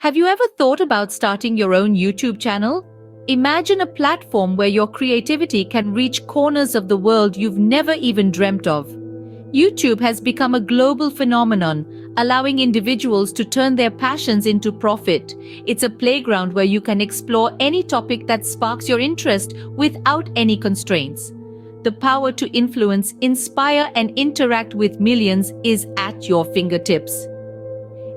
Have you ever thought about starting your own YouTube channel? Imagine a platform where your creativity can reach corners of the world you've never even dreamt of. YouTube has become a global phenomenon, allowing individuals to turn their passions into profit. It's a playground where you can explore any topic that sparks your interest without any constraints. The power to influence, inspire, and interact with millions is at your fingertips.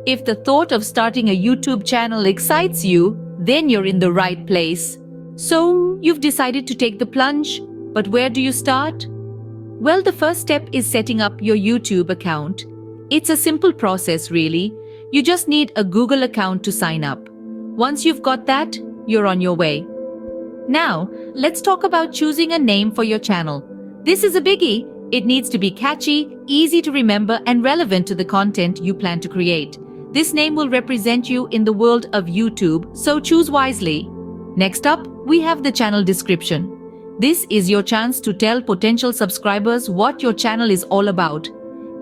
If the thought of starting a YouTube channel excites you, then you're in the right place. So, you've decided to take the plunge, but where do you start? Well, the first step is setting up your YouTube account. It's a simple process, really. You just need a Google account to sign up. Once you've got that, you're on your way. Now, let's talk about choosing a name for your channel. This is a biggie. It needs to be catchy, easy to remember, and relevant to the content you plan to create. This name will represent you in the world of YouTube, so choose wisely. Next up, we have the channel description. This is your chance to tell potential subscribers what your channel is all about.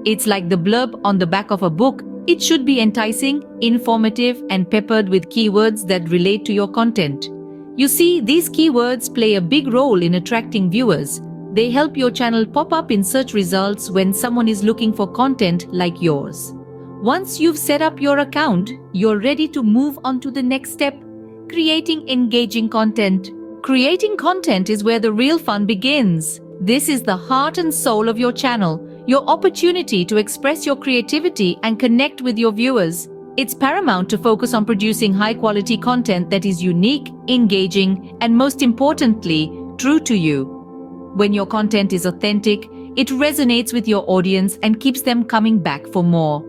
It's like the blurb on the back of a book. It should be enticing, informative, and peppered with keywords that relate to your content. You see, these keywords play a big role in attracting viewers. They help your channel pop up in search results when someone is looking for content like yours. Once you've set up your account, you're ready to move on to the next step, creating engaging content. Creating content is where the real fun begins. This is the heart and soul of your channel, your opportunity to express your creativity and connect with your viewers. It's paramount to focus on producing high-quality content that is unique, engaging, and most importantly, true to you. When your content is authentic, it resonates with your audience and keeps them coming back for more.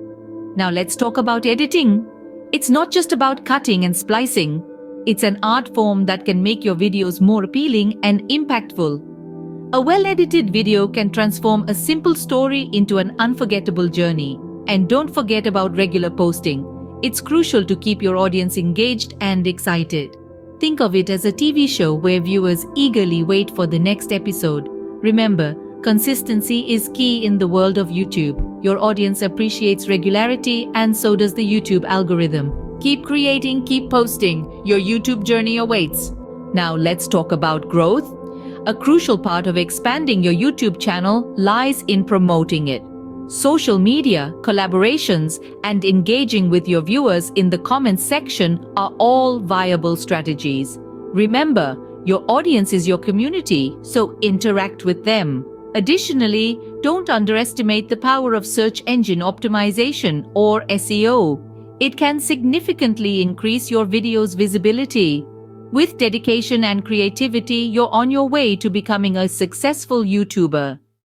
Now let's talk about editing. It's not just about cutting and splicing. It's an art form that can make your videos more appealing and impactful. A well-edited video can transform a simple story into an unforgettable journey. And don't forget about regular posting. It's crucial to keep your audience engaged and excited. Think of it as a TV show where viewers eagerly wait for the next episode. Remember, consistency is key in the world of YouTube. Your audience appreciates regularity, and so does the YouTube algorithm. Keep creating, keep posting. Your YouTube journey awaits. Now let's talk about growth. A crucial part of expanding your YouTube channel lies in promoting it. Social media, collaborations, and engaging with your viewers in the comments section are all viable strategies. Remember, your audience is your community, so interact with them. Additionally, don't underestimate the power of search engine optimization or SEO. It can significantly increase your video's visibility. With dedication and creativity, you're on your way to becoming a successful YouTuber.